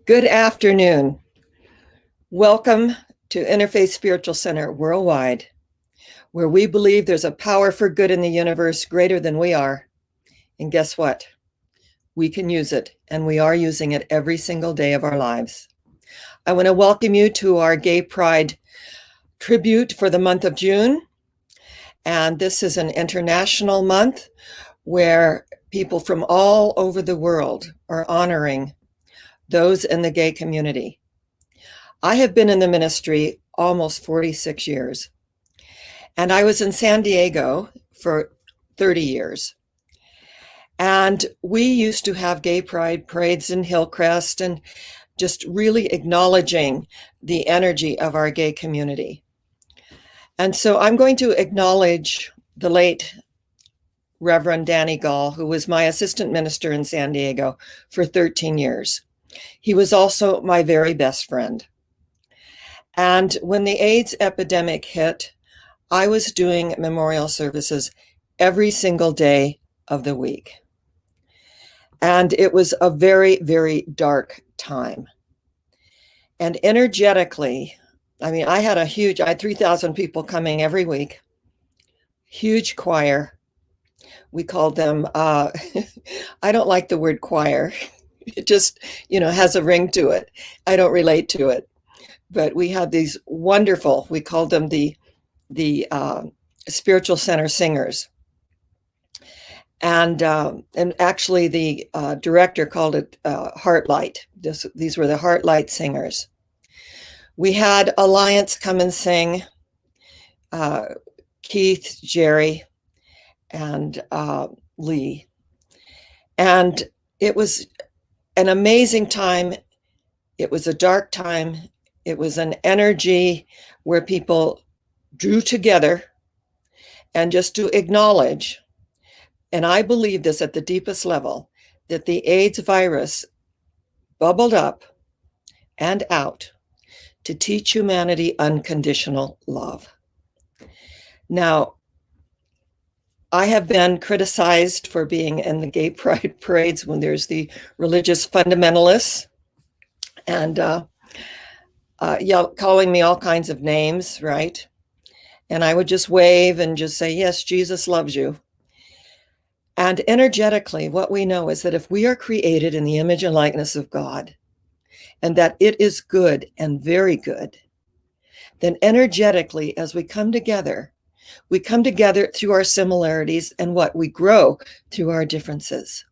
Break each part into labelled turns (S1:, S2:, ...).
S1: Good afternoon. Welcome to Interfaith Spiritual Center Worldwide, where we believe there's a power for good in the universe greater than we are. And guess what? We can use it, and we are using it every single day of our lives. I want to welcome you to our Gay Pride tribute for the month of June. And this is an international month where people from all over the world are honoring those in the gay community. I have been in the ministry almost 46 years, and I was in San Diego for 30 years. And we used to have gay pride parades in Hillcrest and just really acknowledging the energy of our gay community. And so I'm going to acknowledge the late Reverend Danny Gall, who was my assistant minister in San Diego for 13 years. He was also my very best friend. And when the AIDS epidemic hit, I was doing memorial services every single day of the week. And it was a very, very dark time. And energetically, I had 3,000 people coming every week, huge choir. We called them, I don't like the word choir. It just, has a ring to it. I don't relate to it. But we had these wonderful, we called them the spiritual center singers. And actually the director called it Heartlight. These were the Heartlight singers. We had Alliance come and sing, Keith, Jerry, and Lee. And it was an amazing time. It was a dark time. It was an energy where people drew together and just to acknowledge, and I believe this at the deepest level, that the AIDS virus bubbled up and out to teach humanity unconditional love. Now, I have been criticized for being in the gay pride parades when there's the religious fundamentalists and calling me all kinds of names, right? And I would just wave and just say, yes, Jesus loves you. And energetically, what we know is that if we are created in the image and likeness of God, and that it is good and very good, then energetically, as we come together through our similarities, and what we grow through our differences.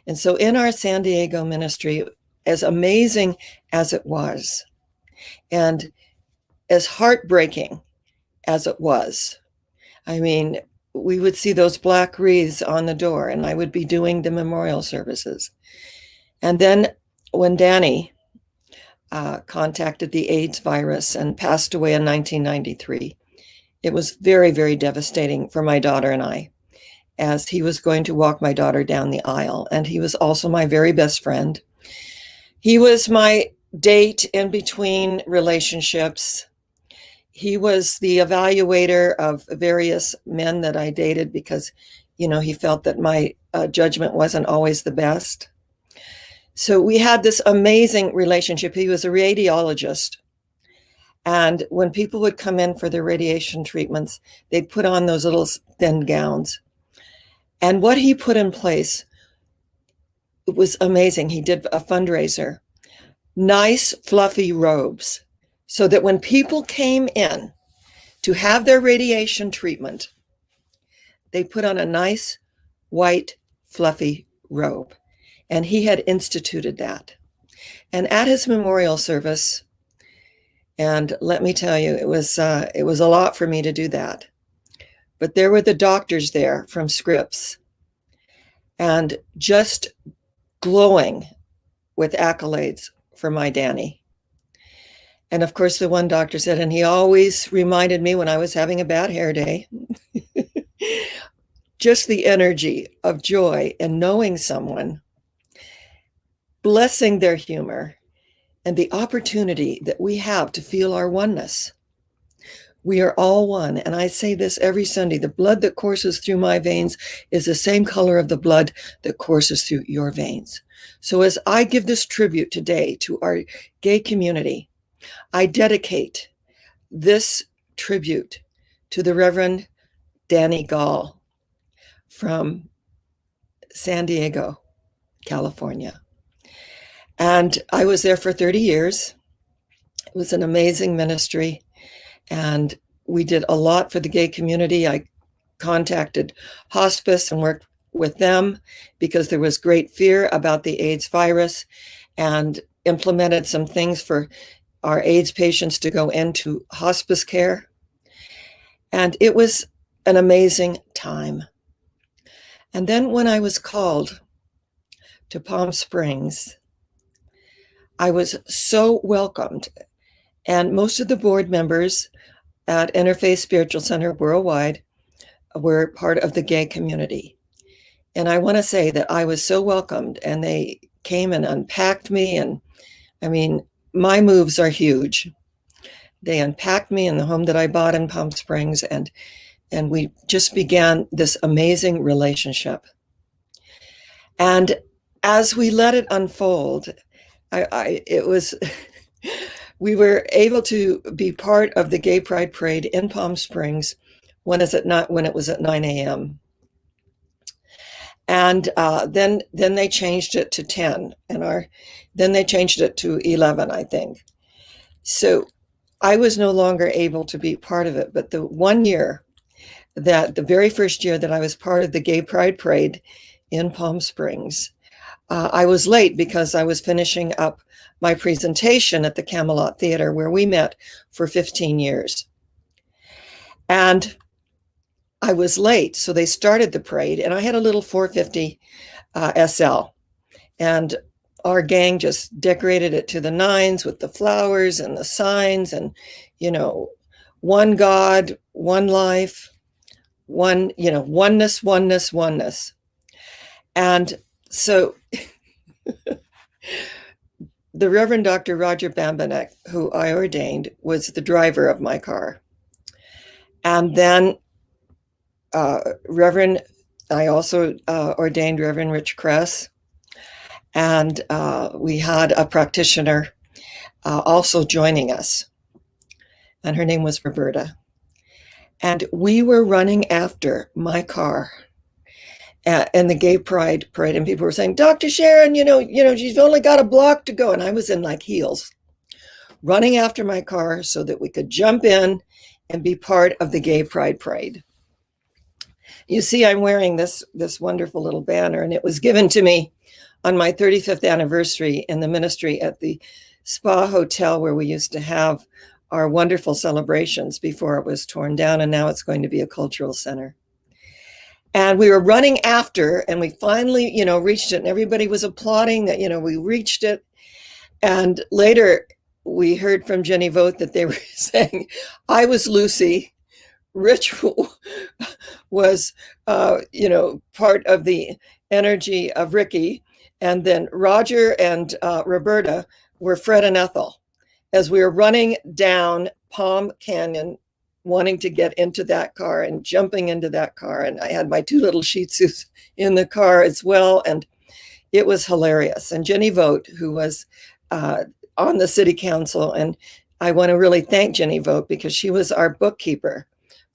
S1: And so in our San Diego ministry, as amazing as it was, and as heartbreaking as it was, we would see those black wreaths on the door, and I would be doing the memorial services. And then when Danny contacted the AIDS virus and passed away in 1993, it was very, very devastating for my daughter and I, as he was going to walk my daughter down the aisle. And he was also my very best friend. He was my date in between relationships. He was the evaluator of various men that I dated because, he felt that my judgment wasn't always the best. So we had this amazing relationship. He was a radiologist. And when people would come in for their radiation treatments, they'd put on those little thin gowns. And what he put in place, it was amazing. He did a fundraiser, nice fluffy robes, so that when people came in to have their radiation treatment, they put on a nice white fluffy robe. And he had instituted that. And at his memorial service, and let me tell you, it was a lot for me to do that. But there were the doctors there from Scripps, and just glowing with accolades for my Danny. And of course, the one doctor said, and he always reminded me when I was having a bad hair day, just the energy of joy and knowing someone, blessing their humor, and the opportunity that we have to feel our oneness. We are all one. And I say this every Sunday, the blood that courses through my veins is the same color of the blood that courses through your veins. So as I give this tribute today to our gay community, I dedicate this tribute to the Reverend Danny Gall from San Diego, California. And I was there for 30 years. It was an amazing ministry. And we did a lot for the gay community. I contacted Hospice and worked with them because there was great fear about the AIDS virus, and implemented some things for our AIDS patients to go into Hospice Care. And it was an amazing time. And then when I was called to Palm Springs, I was so welcomed. And most of the board members at Innerfaith Spiritual Center worldwide were part of the gay community. And I want to say that I was so welcomed, and they came and unpacked me. And I mean, my moves are huge. They unpacked me in the home that I bought in Palm Springs, and we just began this amazing relationship. And as we let it unfold, it was, we were able to be part of the Gay Pride Parade in Palm Springs when it was at 9 a.m. And then they changed it to 10, and then they changed it to 11, I think. So I was no longer able to be part of it. But the very first year that I was part of the Gay Pride Parade in Palm Springs, I was late because I was finishing up my presentation at the Camelot Theater, where we met for 15 years. And I was late, so they started the parade, and I had a little 450 SL, and our gang just decorated it to the nines with the flowers and the signs, and, one God, one life, oneness, oneness, oneness. And so the Reverend Dr. Roger Bambanek, who I ordained, was the driver of my car. And then I also ordained Reverend Rich Kress, and we had a practitioner also joining us, and her name was Roberta. And we were running after my car in the Gay Pride Parade, and people were saying, "Dr. Sharron, she's only got a block to go," and I was in like heels, running after my car so that we could jump in and be part of the Gay Pride Parade. You see, I'm wearing this wonderful little banner, and it was given to me on my 35th anniversary in the ministry at the Spa Hotel, where we used to have our wonderful celebrations before it was torn down, and now it's going to be a cultural center. And we were running after, and we finally, reached it, and everybody was applauding that, we reached it. And later we heard from Jenny Vogt that they were saying, I was Lucy, Rich was, part of the energy of Ricky, and then Roger and Roberta were Fred and Ethel, as we were running down Palm Canyon, wanting to get into that car and jumping into that car. And I had my two little Shih Tzus in the car as well, and it was hilarious. And Jenny Vogt, who was on the city council, and I want to really thank Jenny Vogt because she was our bookkeeper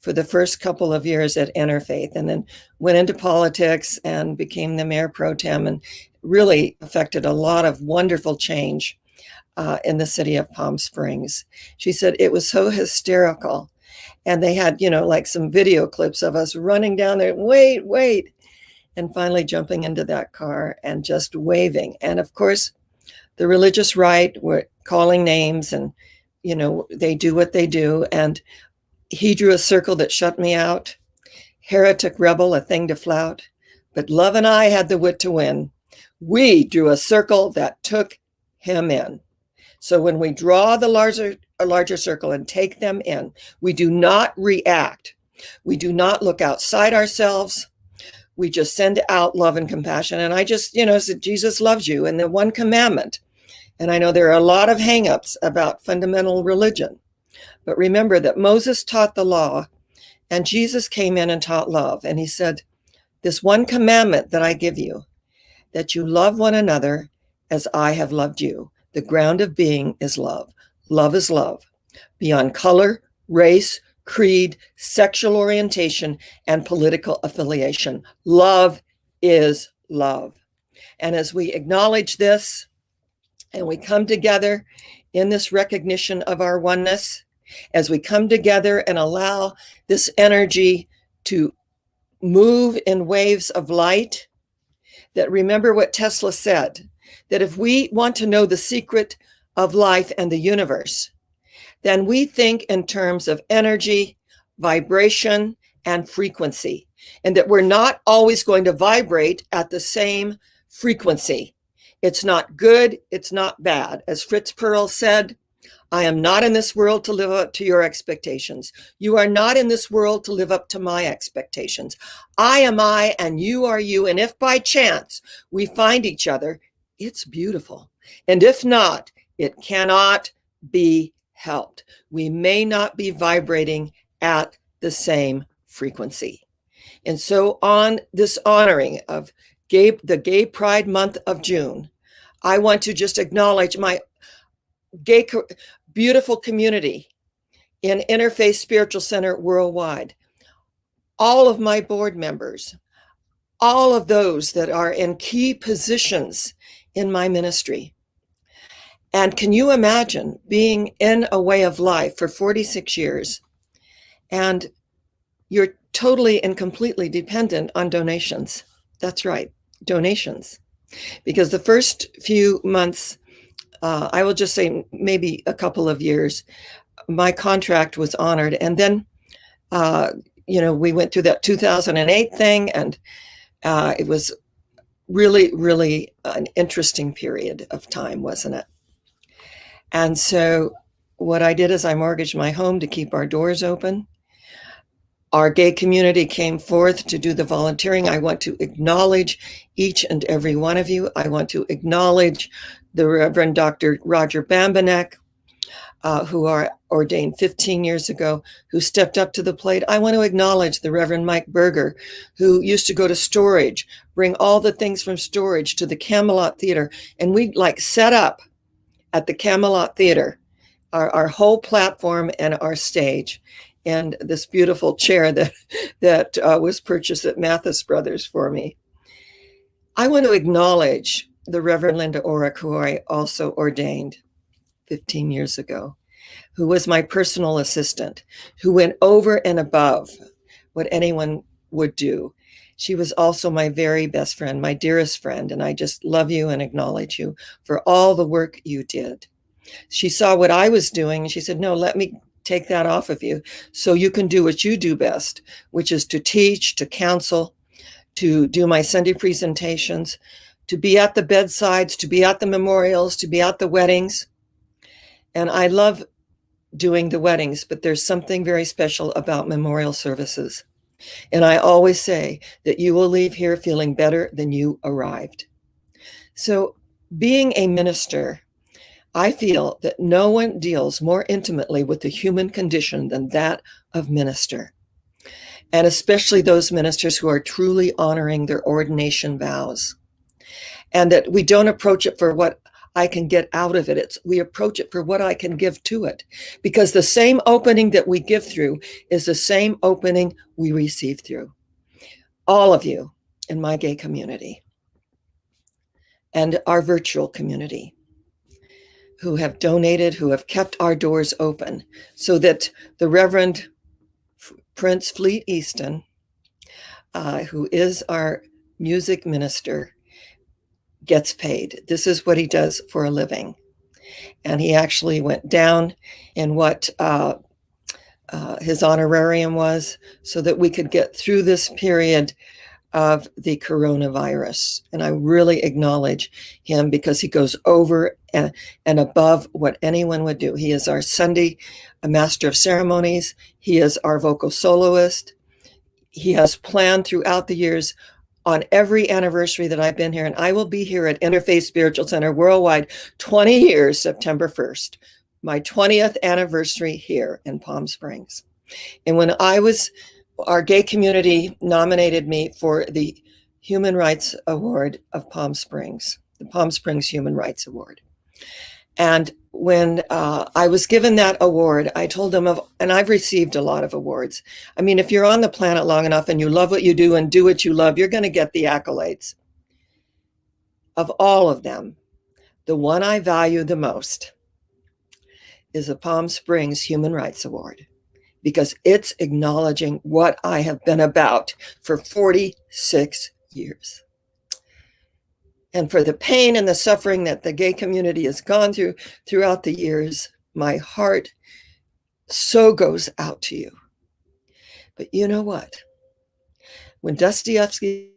S1: for the first couple of years at Innerfaith, and then went into politics and became the mayor pro tem, and really affected a lot of wonderful change in the city of Palm Springs. She said it was so hysterical. And they had, like some video clips of us running down there, wait, and finally jumping into that car and just waving. And of course, the religious right were calling names, and, they do what they do. And he drew a circle that shut me out. Heretic, rebel, a thing to flout. But love and I had the wit to win. We drew a circle that took him in. So when we draw a larger circle and take them in, we do not react. We do not look outside ourselves. We just send out love and compassion. And I just, said, Jesus loves you, and the one commandment. And I know there are a lot of hangups about fundamental religion, But remember that Moses taught the law, and Jesus came in and taught love. And he said, this one commandment that I give you, that you love one another as I have loved you. The ground of being is love. Love is love. Beyond color, race, creed, sexual orientation, and political affiliation. Love is love. And as we acknowledge this and we come together in this recognition of our oneness, as we come together and allow this energy to move in waves of light, that remember what Tesla said, that if we want to know the secret of life and the universe, then we think in terms of energy, vibration, and frequency, and that we're not always going to vibrate at the same frequency. It's not good, it's not bad. As Fritz Perls said, I am not in this world to live up to your expectations. You are not in this world to live up to my expectations. I am I and you are you. And if by chance we find each other, it's beautiful. And if not, it cannot be helped. We may not be vibrating at the same frequency. And so on this honoring of the Gay Pride Month of June, I want to just acknowledge my gay beautiful community in Innerfaith Spiritual Center worldwide, all of my board members, all of those that are in key positions in my ministry. And can you imagine being in a way of life for 46 years and you're totally and completely dependent on donations? That's right, donations. Because the first few months, I will just say maybe a couple of years, my contract was honored. And then, we went through that 2008 thing, and it was really, really an interesting period of time, wasn't it? And so what I did is I mortgaged my home to keep our doors open. Our gay community came forth to do the volunteering. I want to acknowledge each and every one of you. I want to acknowledge the Reverend Dr. Roger Bambanek, who are ordained 15 years ago, who stepped up to the plate. I want to acknowledge the Reverend Mike Berger, who used to go to storage, bring all the things from storage to the Camelot Theater. And we set up at the Camelot Theater our whole platform and our stage. And this beautiful chair that was purchased at Mathis Brothers for me. I want to acknowledge the Reverend Linda Orrick, who I also ordained 15 years ago, who was my personal assistant, who went over and above what anyone would do. She was also my very best friend, my dearest friend, and I just love you and acknowledge you for all the work you did. She saw what I was doing, and she said, no, let me take that off of you so you can do what you do best, which is to teach, to counsel, to do my Sunday presentations, to be at the bedsides, to be at the memorials, to be at the weddings. And I love doing the weddings, but there's something very special about memorial services. And I always say that you will leave here feeling better than you arrived. So being a minister, I feel that no one deals more intimately with the human condition than that of minister, and especially those ministers who are truly honoring their ordination vows, and that we don't approach it for what I can get out of it. We approach it for what I can give to it, because the same opening that we give through is the same opening we receive through. All of you in my gay community and our virtual community, who have donated, who have kept our doors open so that the Reverend Prince Fleet Easton, who is our music minister, gets paid. This is what he does for a living. And he actually went down in what his honorarium was so that we could get through this period of the coronavirus. And I really acknowledge him because he goes over and above what anyone would do. He is our Sunday master of ceremonies. He is our vocal soloist. He has planned throughout the years on every anniversary that I've been here, and I will be here at Innerfaith Spiritual Center worldwide 20 years, September 1st. my 20th anniversary here in Palm Springs. And when our gay community nominated me for the Human Rights Award of Palm Springs, the Palm Springs Human Rights Award. And when I was given that award, I told them and I've received a lot of awards. I mean, if you're on the planet long enough and you love what you do and do what you love, you're going to get the accolades. Of all of them, the one I value the most is the Palm Springs Human Rights Award, because it's acknowledging what I have been about for 46 years. And for the pain and the suffering that the gay community has gone through throughout the years, my heart so goes out to you. But you know what? When Dostoevsky